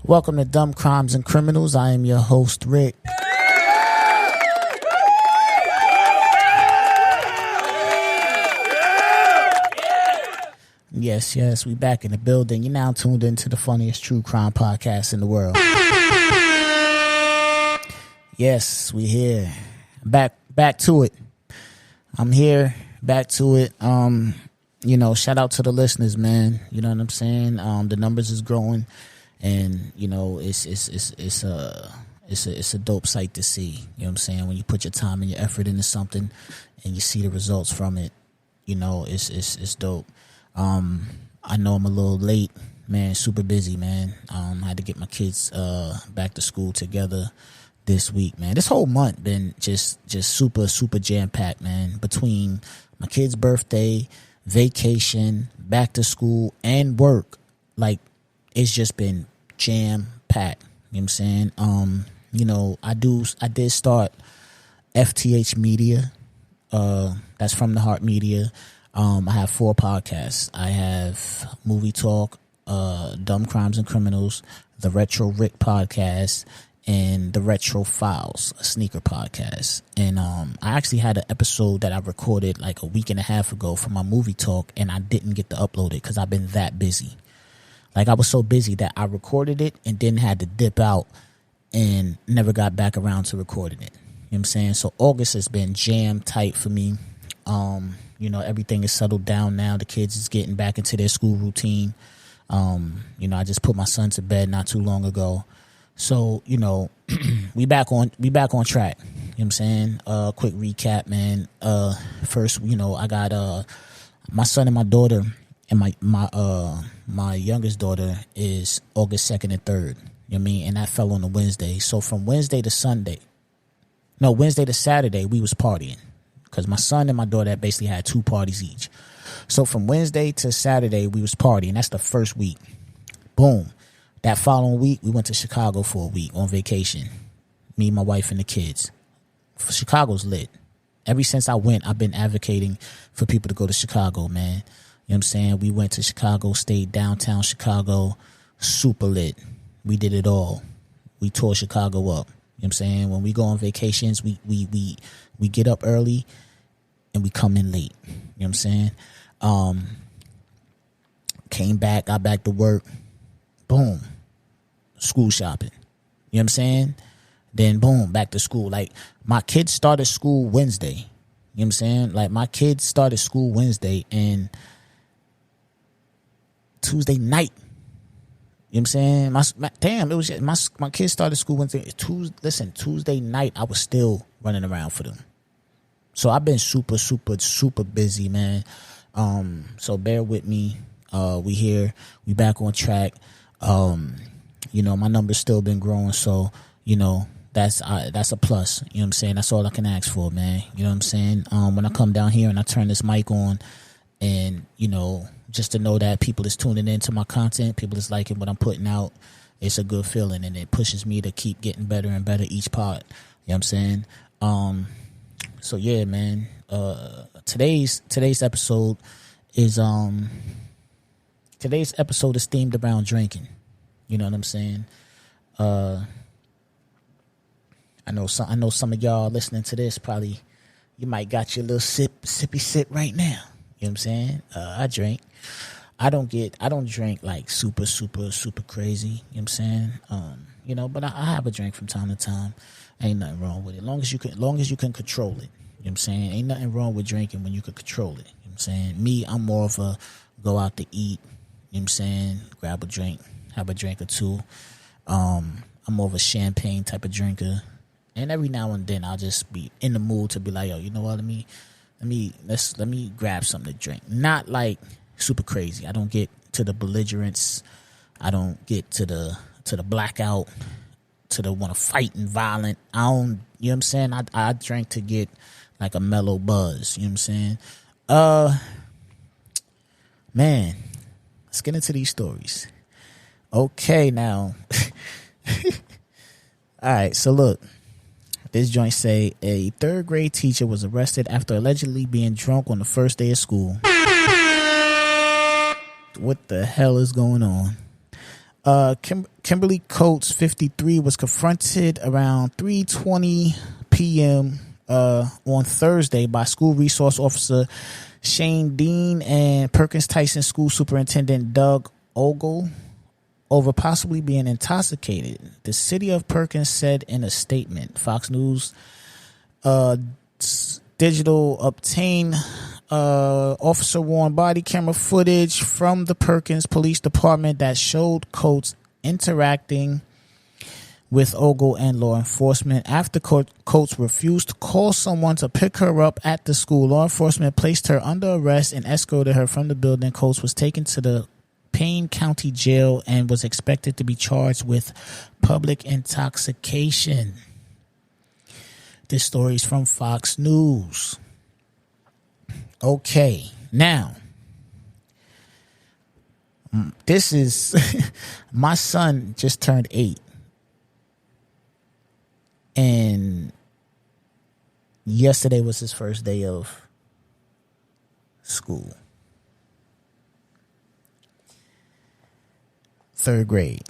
Welcome to Dumb Crimes and Criminals. I am your host, Rick. Yes, we back in the building. You're now tuned into the funniest true crime podcast in the world. Yes, we here. Back to it. I'm here, back to it. Shout out to the listeners, man. You know what I'm saying? The numbers is growing, and it's a dope sight to see. You know what I'm saying? When you put your time and your effort into something, and you see the results from it, it's dope. I know I'm a little late, man. Super busy, man. I had to get my kids back to school together this week, man. This whole month been just super jam packed, man. Between my kid's birthday, vacation, back to school, and work, like it's just been jam packed. You know what I'm saying? I did start FTH Media. That's From the Heart Media. I have 4 podcasts. I have Movie Talk, Dumb Crimes and Criminals, the Retro Rick podcast, and the Retro Files, a sneaker podcast. And I actually had an episode that I recorded like a week and a half ago for my Movie Talk, and I didn't get to upload it because I've been that busy. Like, I was so busy that I recorded it and then had to dip out and never got back around to recording it. You know what I'm saying? So August has been jam tight for me. Everything is settled down now. The kids is getting back into their school routine. I just put my son to bed not too long ago. So, we back on track. You know what I'm saying? Quick recap, man. First, I got my son and my daughter, and my youngest daughter is August 2nd and 3rd. You know what I mean? And that fell on a Wednesday. So from Wednesday to Saturday, we was partying. Because my son and my daughter basically had 2 parties each. So from Wednesday to Saturday, we was partying. That's the first week. Boom. That following week, we went to Chicago for a week on vacation. Me, my wife, and the kids. Chicago's lit. Ever since I went, I've been advocating for people to go to Chicago, man. You know what I'm saying? We went to Chicago, stayed downtown Chicago. Super lit. We did it all. We tore Chicago up. You know what I'm saying? When we go on vacations, we get up early and we come in late. You know what I'm saying? Came back, got back to work. Boom. School shopping. You know what I'm saying? Then boom, back to school. Like, my kids started school Wednesday. You know what I'm saying? Like, my kids started school Wednesday, and Tuesday night. You know what I'm saying? My kids started school Wednesday. Tuesday night, I was still running around for them. So I've been super busy, man. So bear with me. We here. We back on track. My number's still been growing. So, that's a plus. You know what I'm saying? That's all I can ask for, man. You know what I'm saying? When I come down here and I turn this mic on, and, just to know that people is tuning into my content, people is liking what I'm putting out, it's a good feeling, and it pushes me to keep getting better and better each pod. You know what I'm saying? So yeah, man. Today's episode is themed around drinking. You know what I'm saying? I know some of y'all listening to this probably, you might got your little sippy sip right now. You know what I'm saying? I drink. I don't drink like super crazy. You know what I'm saying? But I have a drink from time to time. Ain't nothing wrong with it. Long as you can control it. You know what I'm saying? Ain't nothing wrong with drinking when you can control it. You know what I'm saying? Me, I'm more of a go out to eat. You know what I'm saying? Grab a drink, have a drink or two. I'm more of a champagne type of drinker. And every now and then I'll just be in the mood to be like, yo, you know what? Let me grab something to drink. Not like super crazy. I don't get to the belligerence. I don't get to the blackout, to the want to fight and violent. I don't, you know what I'm saying? I drink to get like a mellow buzz. You know what I'm saying? Man, let's get into these stories. Okay, now. All right, so look. This joint say a 3rd grade teacher was arrested after allegedly being drunk on the first day of school. What the hell is going on? Kimberly Coates, 53, was confronted around 3:20 p.m. On Thursday by school resource officer Shane Dean and Perkins Tyson School Superintendent Doug Ogle over possibly being intoxicated. The city of Perkins said in a statement. Fox News Digital obtained officer-worn body camera footage from the Perkins Police Department that showed Coates interacting with Ogle and law enforcement. After Coates refused to call someone to pick her up at the school, law enforcement placed her under arrest and escorted her from the building. Coates was taken to the Payne County Jail and was expected to be charged with public intoxication. This story is from Fox News. Okay, now, this is, my son just turned 8. And yesterday was his first day of school. 3rd grade.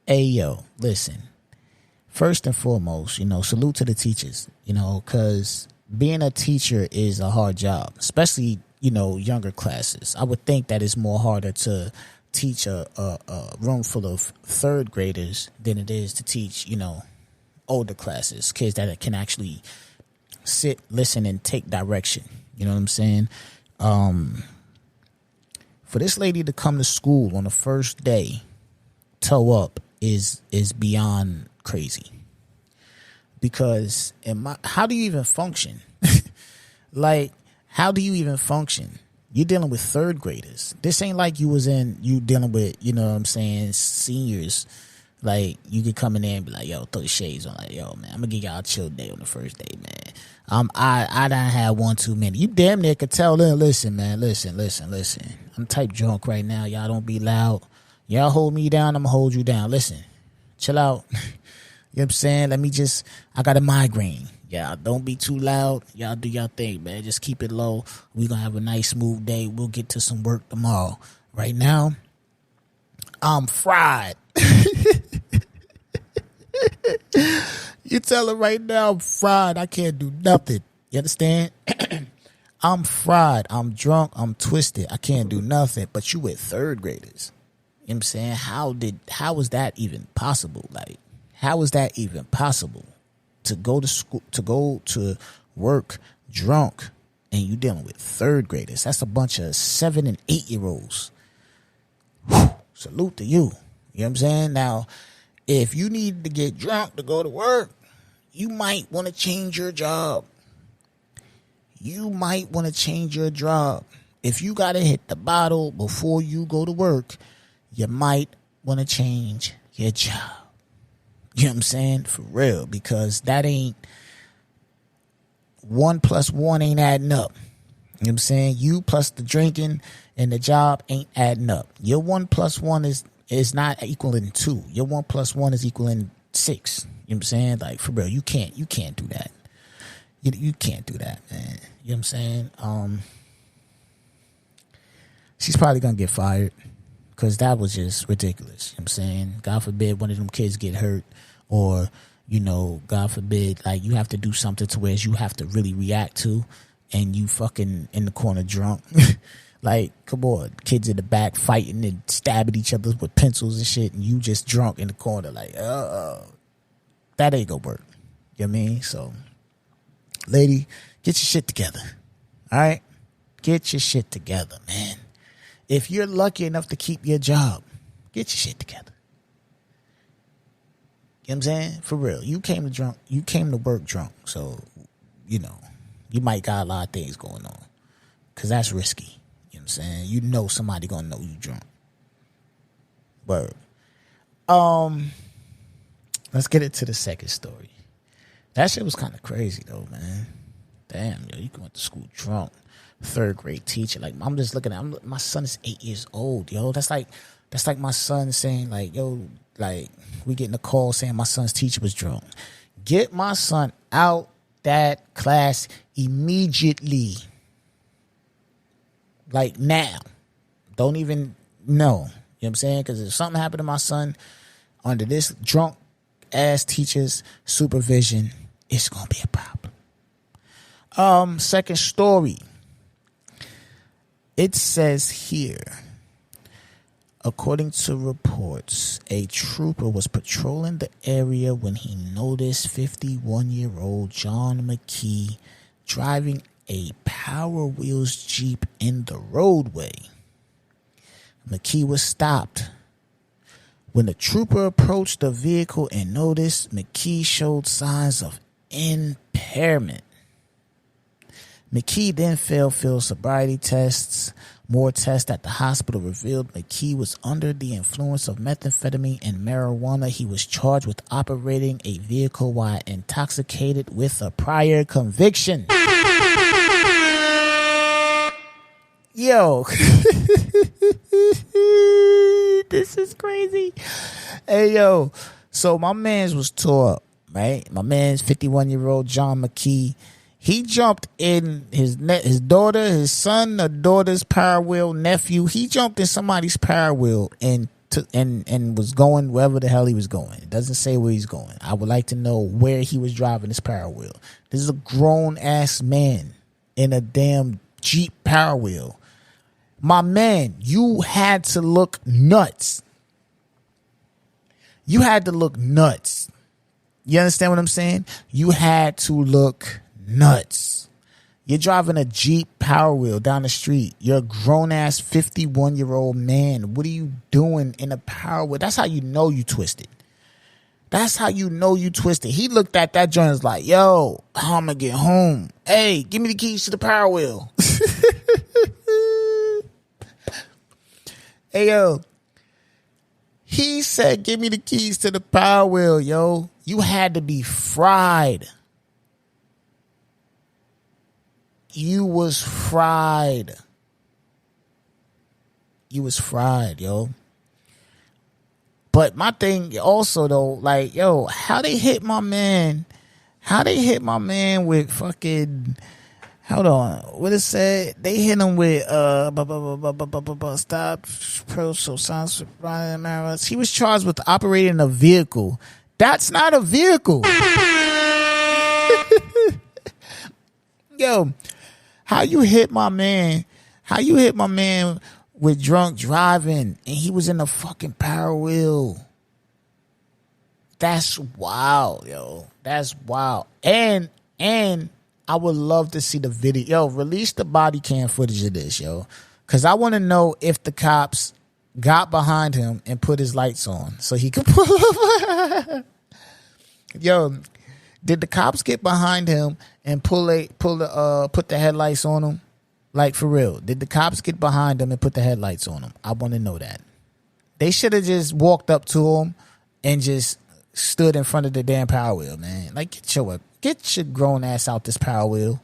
Hey, yo, listen. First and foremost, salute to the teachers, because being a teacher is a hard job, especially, younger classes. I would think that it's more harder to teach a room full of 3rd graders than it is to teach, older classes, kids that can actually sit, listen, and take direction. You know what I'm saying? For this lady to come to school on the first day, toe up, is beyond crazy. Because how do you even function? Like, how do you even function? You're dealing with 3rd graders. This ain't like you dealing with, seniors. Like, you could come in there and be like, yo, throw the shades on. Like, yo, man, I'm going to give y'all a chill day on the first day, man. I done had one too many. You damn near could tell them, listen, man, listen. I'm type drunk right now. Y'all don't be loud. Y'all hold me down, I'm going to hold you down. Listen, chill out. You know what I'm saying? I got a migraine. Yeah, don't be too loud. Y'all do y'all thing, man. Just keep it low. We're going to have a nice, smooth day. We'll get to some work tomorrow. Right now, I'm fried. You tell her right now, I'm fried. I can't do nothing. You understand? I'm fried. I'm drunk. I'm twisted. I can't do nothing. But you with 3rd graders. You know what I'm saying? How is that even possible? Like, how is that even possible? To go to school, to go to work drunk, and you dealing with 3rd graders. That's a bunch of 7 and 8-year-olds. Salute to you. You know what I'm saying? Now, if you need to get drunk to go to work, you might want to change your job. If you got to hit the bottle before you go to work, you might want to change your job. You know what I'm saying? For real. Because that ain't 1 + 1 ain't adding up. You know what I'm saying? You plus the drinking and the job ain't adding up. Your 1 + 1 is not equaling 2. Your 1 + 1 is equaling 6. You know what I'm saying? Like, for real, you can't do that. You can't do that, man. You know what I'm saying? She's probably gonna get fired because that was just ridiculous. You know what I'm saying? God forbid one of them kids get hurt, or, God forbid, like, you have to do something to where you have to really react to, and you fucking in the corner drunk. Like, come on, kids in the back fighting and stabbing each other with pencils and shit, and you just drunk in the corner, like, that ain't gonna work. You know what I mean? So, lady, get your shit together. All right? Get your shit together, man. If you're lucky enough to keep your job, get your shit together. You know what I'm saying? For real. You came to work drunk, so, you might got a lot of things going on. Because that's risky. You know what I'm saying? Somebody gonna know you drunk. Word. Let's get into the second story. That shit was kind of crazy though, man. Damn, yo, you went to school drunk. 3rd grade teacher. Like, I'm just looking at, my son is 8 years old, yo. That's like my son saying, like, yo, like, we getting a call saying my son's teacher was drunk. Get my son out that class immediately. Like, now. Don't even know. You know You know what I'm saying? Because if something happened to my son under this drunk ass teacher's supervision, it's gonna be a problem. Second story. It says here, according to reports, a trooper was patrolling the area when he noticed 51-year-old John McKee driving a Power Wheels Jeep in the roadway. McKee was stopped. When the trooper approached the vehicle and noticed, McKee showed signs of impairment. McKee then failed field sobriety tests. More tests at the hospital revealed McKee was under the influence of methamphetamine and marijuana. He was charged with operating a vehicle while intoxicated with a prior conviction. Yo. This is crazy. Hey, yo. So my man's was tore up, right? My man's 51-year-old John McKee. He jumped in his daughter, his son, the daughter's Power Wheel, nephew. He jumped in somebody's Power Wheel and was going wherever the hell he was going. It doesn't say where he's going. I would like to know where he was driving his Power Wheel. This is a grown ass man in a damn Jeep Power Wheel. My man, you had to look nuts. You had to look nuts. You understand what I'm saying? You had to look nuts. You're driving a Jeep Power Wheel down the street. You're a grown-ass 51-year-old man. What are you doing in a Power Wheel? That's how you know you twisted. That's how you know you twisted. He looked at that joint and was like, yo, how am I get home? Hey, give me the keys to the Power Wheel. Hey, yo. He said, give me the keys to the Power Wheel, yo. You had to be fried. You was fried. You was fried, yo. But my thing also, though, like, yo, how they hit my man? How they hit my man with fucking... Hold on. What it said? They hit him with stop pro so sounds. He was charged with operating a vehicle. That's not a vehicle. Yo, how you hit my man? How you hit my man with drunk driving and he was in a fucking Power Wheel? That's wild, yo. That's wild. And I would love to see the video. Yo, release the body cam footage of this, yo. Because I want to know if the cops got behind him and put his lights on so he could pull up. Yo, did the cops get behind him and put the headlights on him? Like, for real. Did the cops get behind him and put the headlights on him? I want to know that. They should have just walked up to him and just stood in front of the damn Power Wheel, man. Like, get your grown ass out this Power Wheel.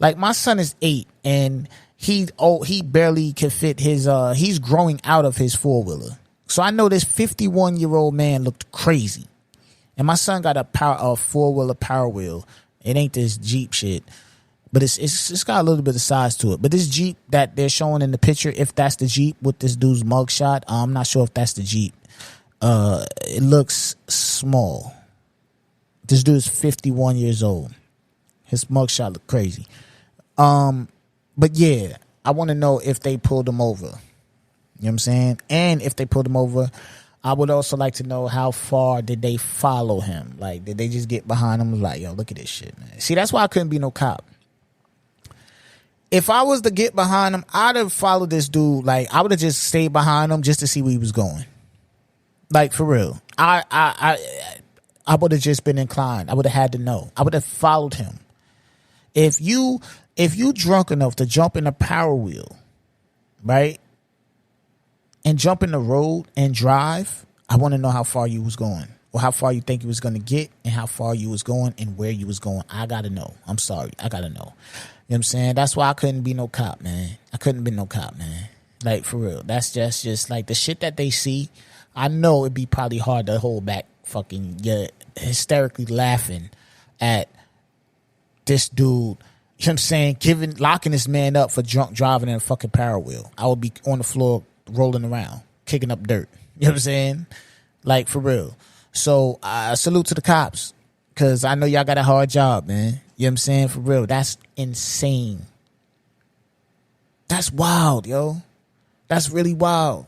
Like, my son is 8 and he barely can fit his he's growing out of his 4-wheeler. So I know this 51-year-old man looked crazy. And my son got a 4-wheeler Power Wheel. It ain't this Jeep shit. But it's got a little bit of size to it. But this Jeep that they're showing in the picture, if that's the Jeep with this dude's mugshot, I'm not sure if that's the Jeep. It looks small. This dude's 51 years old. His mugshot look crazy. But yeah, I want to know if they pulled him over. You know what I'm saying? And if they pulled him over, I would also like to know how far did they follow him? Like, did they just get behind him and was like, yo, look at this shit, man. See, that's why I couldn't be no cop. If I was to get behind him, I'd have followed this dude. Like, I would have just stayed behind him just to see where he was going. Like, for real. I would have just been inclined. I would have had to know. I would have followed him. If you drunk enough to jump in a Power Wheel, right, and jump in the road and drive, I want to know how far you was going, or how far you think you was going to get, and how far you was going and where you was going. I got to know. I'm sorry. I got to know. You know what I'm saying? That's why I couldn't be no cop, man. I couldn't be no cop, man. Like, for real. That's just like the shit that they see. I know it'd be probably hard to hold back fucking hysterically laughing at this dude, you know what I'm saying, locking this man up for drunk driving in a fucking Power Wheel. I would be on the floor rolling around. kicking up dirt. You know what I'm saying? Like, for real. So, salute to the cops, because I know y'all got a hard job, man. You know what I'm saying? For real. That's insane. That's wild, yo. That's really wild.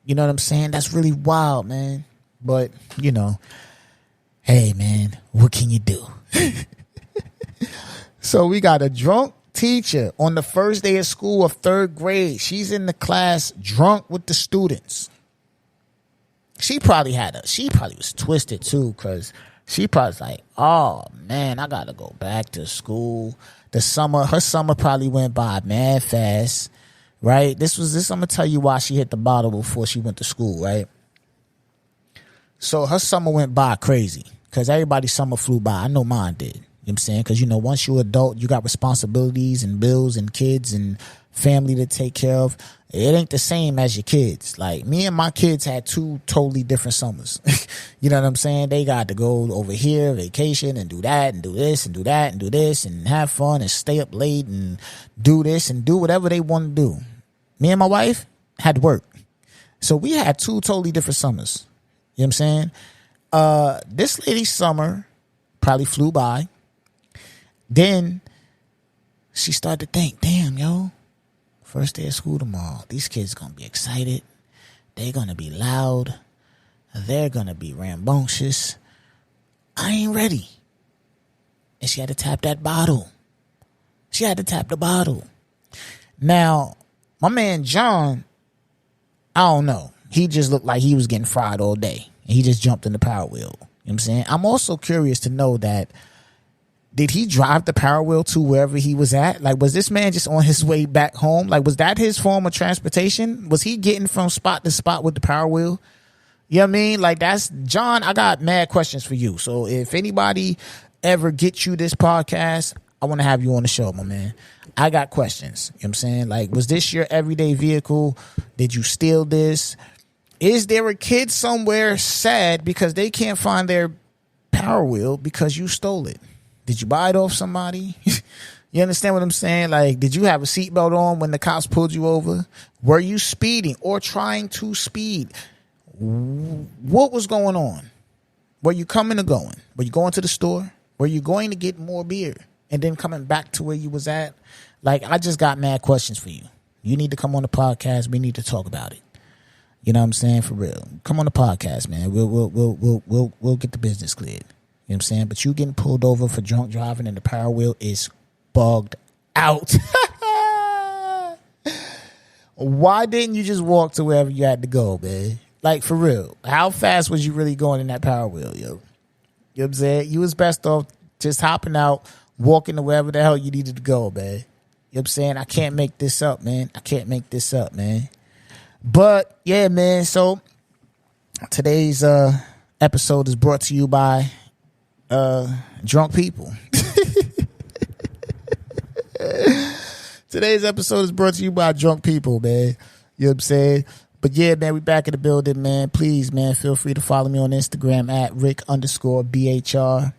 You know what I'm saying? That's really wild, man. But, you know, hey, man, what can you do? So we got a drunk teacher on the first day of school of third grade. She's in the class drunk with the students. She probably was twisted too, because she probably was like, oh man, I gotta go back to school. Her summer probably went by mad fast, right? I'm gonna tell you why she hit the bottle before she went to school, right? So her summer went by crazy, because everybody's summer flew by. I know mine did. You know what I'm saying? Because, you know, once you're adult, you got responsibilities and bills and kids and family to take care of. It ain't the same as your kids. Like, me and my kids had 2 totally different summers. You know what I'm saying? They got to go over here, vacation, and do that, and do this, and do that, and do this, and have fun, and stay up late, and do this, and do whatever they want to do. Me and my wife had to work. So we had 2 totally different summers. You know what I'm saying? This lady's summer probably flew by. Then she started to think, damn, yo, first day of school tomorrow. These kids going to be excited. They're going to be loud. They're going to be rambunctious. I ain't ready. And she had to tap that bottle. She had to tap the bottle. Now, my man John, I don't know. He just looked like he was getting fried all day. And he just jumped in the Power Wheel. You know what I'm saying? I'm also curious to know that, did he drive the Power Wheel to wherever he was at? Like, was this man just on his way back home? Like, was that his form of transportation? Was he getting from spot to spot with the Power Wheel? You know what I mean? Like, that's John. I got mad questions for you. So if anybody ever gets you this podcast, I want to have you on the show, my man. I got questions. You know what I'm saying? Like, was this your everyday vehicle? Did you steal this? Is there a kid somewhere sad because they can't find their Power Wheel because you stole it? Did you buy it off somebody? You understand what I'm saying? Like, did you have a seatbelt on when the cops pulled you over? Were you speeding or trying to speed? What was going on? Were you coming or going? Were you going to the store? Were you going to get more beer and then coming back to where you was at? Like, I just got mad questions for you. You need to come on the podcast. We need to talk about it. You know what I'm saying? For real. Come on the podcast, man. We'll get the business cleared. You know what I'm saying? But you getting pulled over for drunk driving and the Power Wheel is bugged out. Why didn't you just walk to wherever you had to go, man? Like, for real. How fast was you really going in that Power Wheel, yo? You know what I'm saying? You was best off just hopping out, walking to wherever the hell you needed to go, man. You know what I'm saying? I can't make this up, man. I can't make this up, man. But, yeah, man. So, today's episode is brought to you by drunk people. Today's episode is brought to you by drunk people, man. You know what I'm saying? But yeah, man, we back in the building, man. Please, man, feel free to follow me on Instagram at Rick_BHR.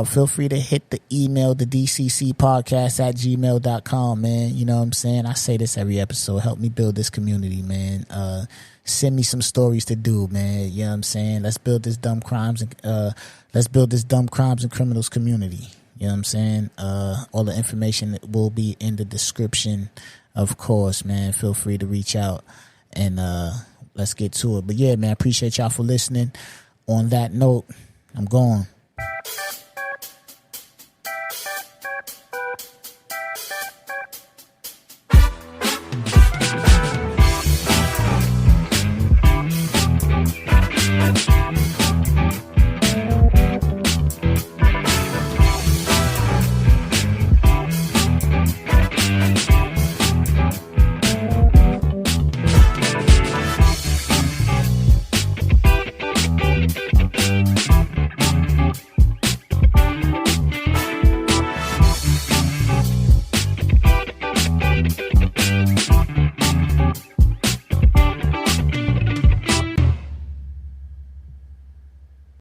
Feel free to hit the email, thedccpodcast at gmail.com, man. You know what I'm saying? I say this every episode. Help me build this community, man. Send me some stories to do, man. You know what I'm saying? Let's build this dumb crimes and criminals community. You know what I'm saying? All the information will be in the description, of course, man. Feel free to reach out and let's get to it. But yeah, man, appreciate y'all for listening. On that note, I'm gone.